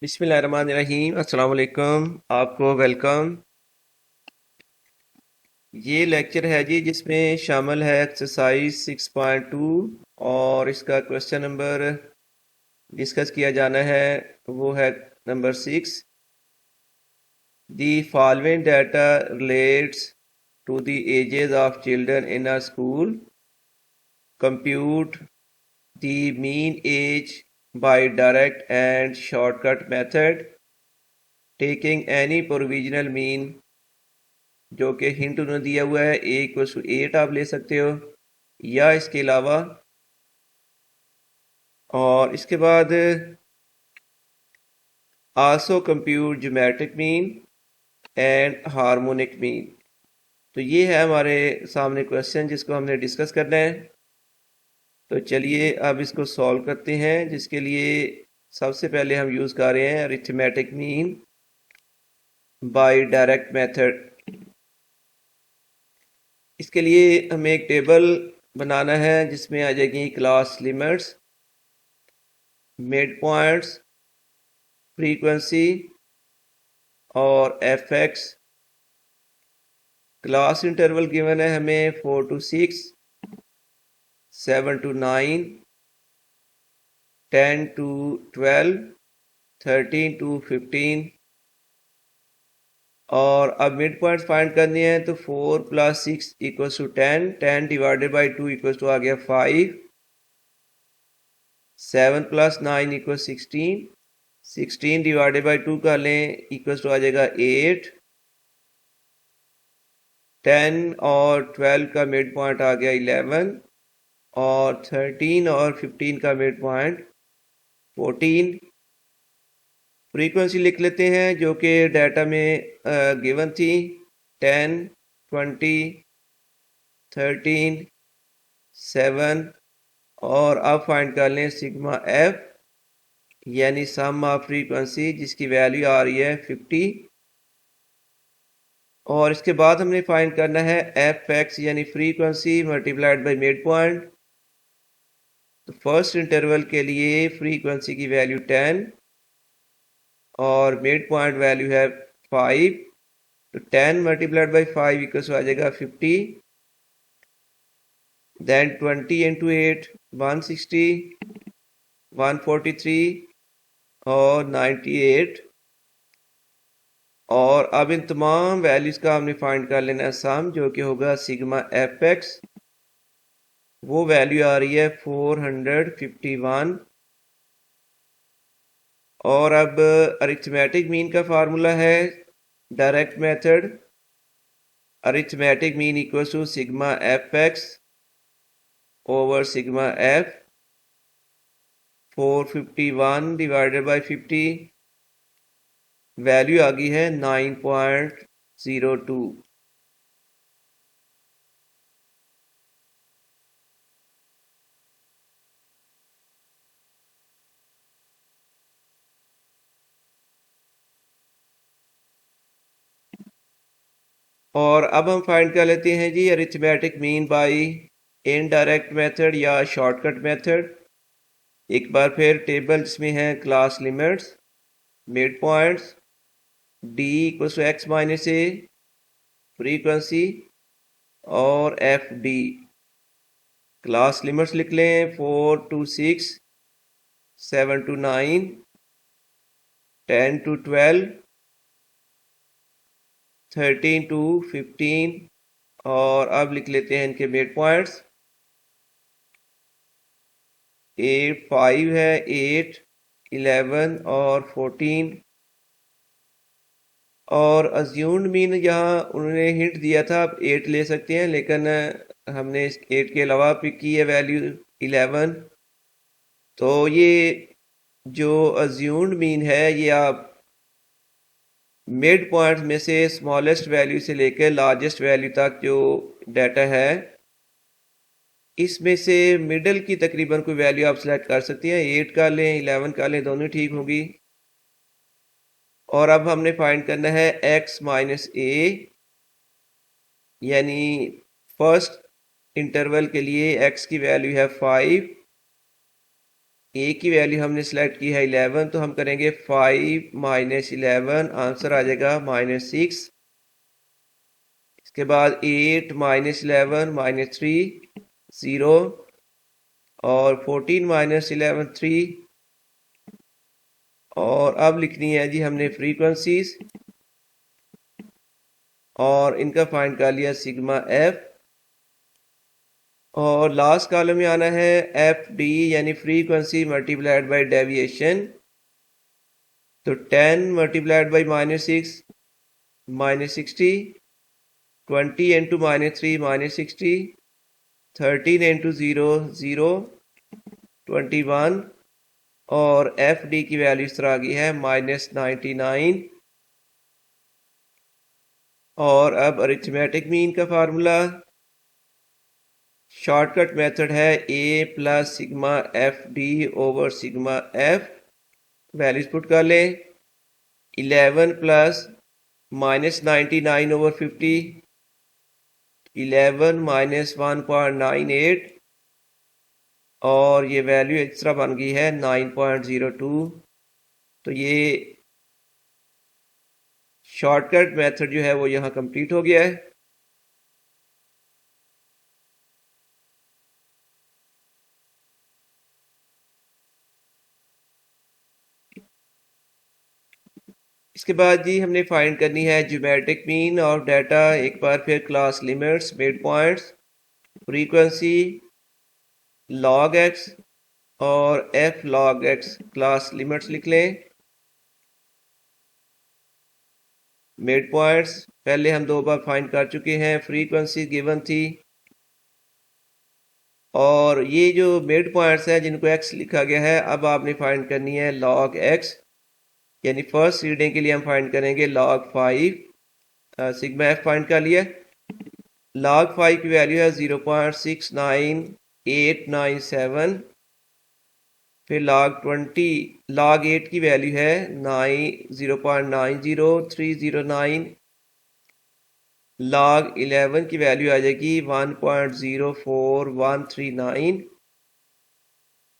बिस्मिल्लाहिर्रहमानिर्रहीम अस्सलाम वालेकुम। आपको वेलकम। ये लेक्चर है जी जिसमें शामिल है एक्सरसाइज 6.2 और इसका क्वेश्चन नंबर डिस्कस किया जाना है वो है number 6। The following data relates to the ages of children in a school. Compute the mean age by direct and shortcut method taking any provisional mean, जो कि हिंट उन्होंने दिया हुआ है a = 8 आप ले सकते हो या इसके अलावा। और इसके बाद also compute geometric mean and harmonic mean. तो ये है हमारे सामने क्वेश्चन जिसको हमने डिस्कस करना है। तो चलिए अब इसको सॉल्व करते हैं, जिसके लिए सबसे पहले हम यूज़ कर रहे हैं arithmetic mean bye direct method. इसके लिए हमें एक टेबल बनाना है जिसमें आ जाएगी class limits, mid points, frequency और F X. Class interval given है हमें 4 to 6, 7 to 9, 10 to 12, 13 to 15। और अब मिड पॉइंट फाइंड करनी है तो 4 + 6 = 10, 10 डिवाइडेड बाई 2 आ गया 5, 7 + 9 = 16, 16 डिवाइडेड बाई 2 कर लें आ जाएगा 8, 10 और 12 का मिड पॉइंट आ गया 11 और 13 और 15 का मिड पॉइंट 14। फ्रीक्वेंसी लिख लेते हैं जो कि डाटा में गिवन थी 10, 20, 13, 7। और अब फाइंड कर लें सिग्मा एफ यानी सम ऑफ फ्रीक्वेंसी जिसकी वैल्यू आ रही है 50। और इसके बाद हमने फाइंड करना है एफ एक्स यानी frequency multiplied by mid point. तो फर्स्ट इंटरवल के लिए फ्रीक्वेंसी की वैल्यू 10 और मिड पॉइंट वैल्यू है 5। तो 10 मल्टीप्लाइड बाई 5 = आ जाएगा 50। देन 20 × 8 160, 143 और 98। और अब इन तमाम वैल्यूज का हमने फाइंड कर लेना है सम, जो कि होगा सिग्मा एफ एक्स। वो वैल्यू आ रही है 451। और अब अरिथमेटिक मीन का फार्मूला है direct method. Arithmetic mean = sigma F X over sigma F. 451 divided by 50, value आ गई है 9.02। और अब हम फाइंड कर लेते हैं जी arithmetic mean by indirect method या शॉर्टकट मेथड। एक बार फिर टेबल जिसमें है class limits, mid points, d = x - a, frequency और एफ डी। क्लास लिमिट्स लिख लें 4 to 6, 7 to 9, 10 to 12, 13 to 15। और अब लिख लेते हैं इनके मिड पॉइंट्स। 8 5 है, 8, 11 और 14। और अज्यूम्ड मीन यहाँ उन्होंने हिंट दिया था आप 8 ले सकते हैं, लेकिन हमने इस 8 के अलावा पिक की है वैल्यू 11। तो ये जो अज्यूम्ड मीन है ये आप मिड पॉइंट में से स्मॉलेस्ट वैल्यू से लेकर लार्जेस्ट वैल्यू तक जो डाटा है इसमें से मिडल की तकरीबन कोई वैल्यू आप सेलेक्ट कर सकते हैं। 8 का लें, 11 का लें, दोनों ठीक होगी। और अब हमने फाइंड करना है x - a यानी फर्स्ट इंटरवल के लिए x की वैल्यू है 5 ए की वैल्यू हमने सिलेक्ट की है 11, तो हम करेंगे 5 माइनस 11, आंसर आ जाएगा -6। इसके बाद 8 माइनस 11 -3 0, और 14 माइनस 11 3। और अब लिखनी है जी हमने फ्रीक्वेंसीज, और इनका फाइंड कर लिया सिग्मा एफ, और लास्ट कॉलम में आना है एफ डी यानी फ्रीक्वेंसी मल्टीप्लाइड बाय डेविएशन। तो 10 मल्टीप्लाइड बाई -6 -60, 20 इंटू -3 -60, 13 इंटू 0 0, 21, और एफ डी की वैल्यू इस तरह आ गई है -99। और अब अरिथमेटिक मीन का फार्मूला, शॉर्टकट मेथड है A plus sigma F D over sigma F. Values put कर लें, 11 प्लस -99 ओवर 50, 11 माइनस 1.98, और ये वैल्यू इस तरह बन गई है 9.02। तो ये शॉर्टकट मेथड जो है वो यहाँ कंप्लीट हो गया है। इसके बाद जी हमने फाइंड करनी है ज्योमेट्रिक मीन ऑफ डाटा। एक बार फिर class limits, mid points, frequency, log X और F log X class limits लिख लें। मिड पॉइंट्स पहले हम 2 बार फाइंड कर चुके हैं, फ्रीक्वेंसी गिवन थी, और ये जो मिड पॉइंट्स हैं जिनको एक्स लिखा गया है, अब आपने फाइंड करनी है लॉग एक्स, यानी फर्स्ट रीडिंग के लिए हम फाइंड करेंगे log 5। सिग्मा एफ फाइंड कर लिया। log 5 की वैल्यू है 0.69897। फिर log 8 की वैल्यू है 0.90309। log 11 की वैल्यू आ जाएगी 1.04139।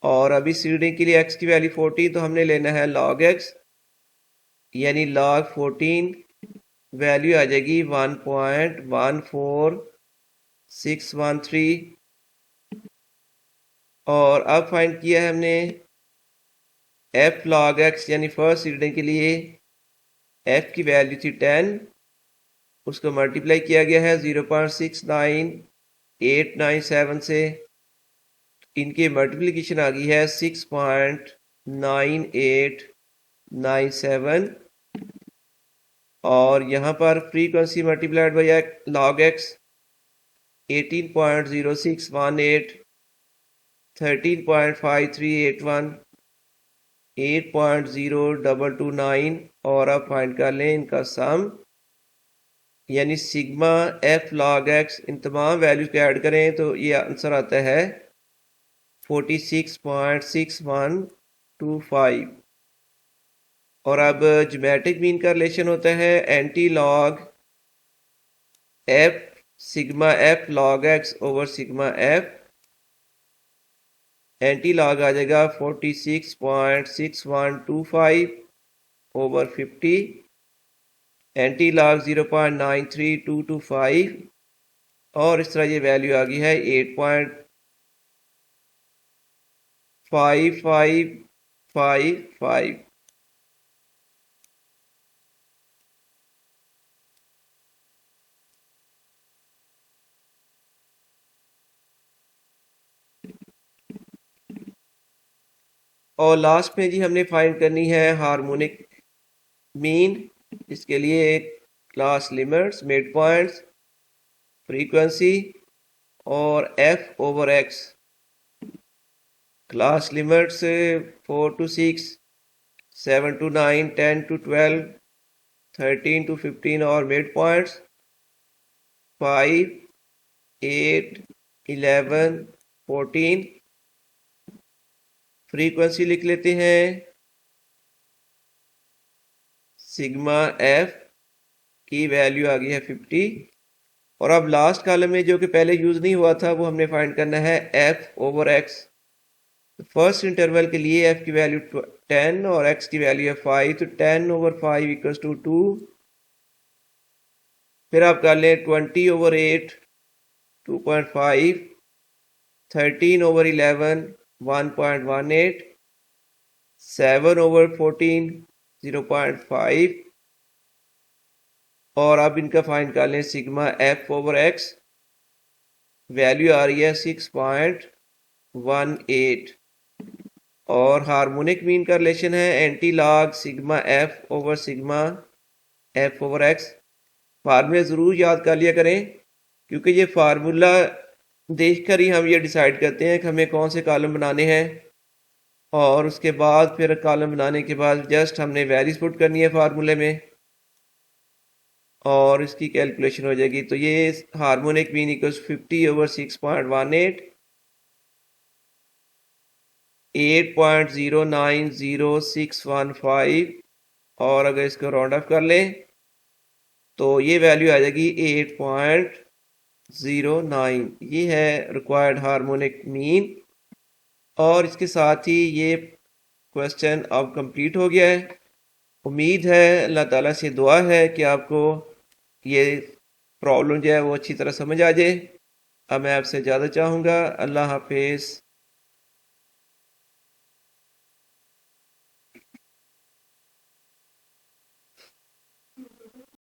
और अभी इस रीडिंग के लिए x की वैल्यू 14, तो हमने लेना है log x, यानी log 14 वैल्यू आ जाएगी 1.14613। और अब फाइंड किया है हमने f log x, यानी फर्स्ट रीडिंग के लिए f की वैल्यू थी 10, उसको मल्टीप्लाई किया गया है 0.69897 से। इनकी मल्टीप्लिकेशन आ गई है 6.9897। और यहाँ पर frequency multiplied by log x 18.0618, 13.5381, 8.0229। और अब फाइंड कर लें इनका सम, यानी सिग्मा एफ log x। इन तमाम वैल्यूज को ऐड करें तो ये आंसर आता है 46.6125। और अब ज्योमेट्रिक मीन का रिलेशन होता है anti log F sigma F log x over sigma F. Anti log आ जाएगा 46.6125 ओवर 50, एंटी लॉग 0.93225, और इस तरह ये वैल्यू आ गई है 8.5555। और लास्ट में जी हमने फाइंड करनी है हार्मोनिक मीन। इसके लिए class limits, mid points, frequency और f over x। Class limits 4 to 6, 7 to 9, 10 to 12, 13 to 15, और मिड पॉइंट्स 5, 8, 11, 14। फ्रीक्वेंसी लिख लेते हैं, सिग्मा एफ की वैल्यू आ गई है 50। और अब लास्ट कॉलम में जो कि पहले यूज नहीं हुआ था वो हमने फाइंड करना है F over x. First interval के लिए f की वैल्यू 10 और x की वैल्यू है 5, तो 10/5 इक्वल्स टू 2। फिर आप कर लें 20/8 2.5, 13/11 1.18, 7/14 0.5 और अब इनका फाइंड कर लें सिग्मा f/x, वैल्यू आ रही है 6.18 और हार्मोनिक मीन का रिलेशन है एंटी लॉग सिग्मा f/सिग्मा f/x। फार्मूले ज़रूर याद कर लिया करें क्योंकि ये फार्मूला देखकर ही हम ये डिसाइड करते हैं कि हमें कौन से कॉलम बनाने हैं और उसके बाद फिर कॉलम बनाने के बाद जस्ट हमने वैल्यूज पुट करनी है फार्मूले में और इसकी कैलकुलेशन हो जाएगी। तो ये हार्मोनिक मीन इक्वल्स 50/6.18, 8.090615 और अगर इसको राउंड ऑफ कर लें तो ये वैल्यू आ जाएगी 8.09। ये है रिक्वायर्ड हार्मोनिक मीन और इसके साथ ही ये क्वेश्चन अब कंप्लीट हो गया है। उम्मीद है अल्लाह ताला से दुआ है कि आपको ये प्रॉब्लम जो है वो अच्छी तरह समझ आ जाए। अब मैं आपसे ज़्यादा चाहूँगा। अल्लाह हाफिज़।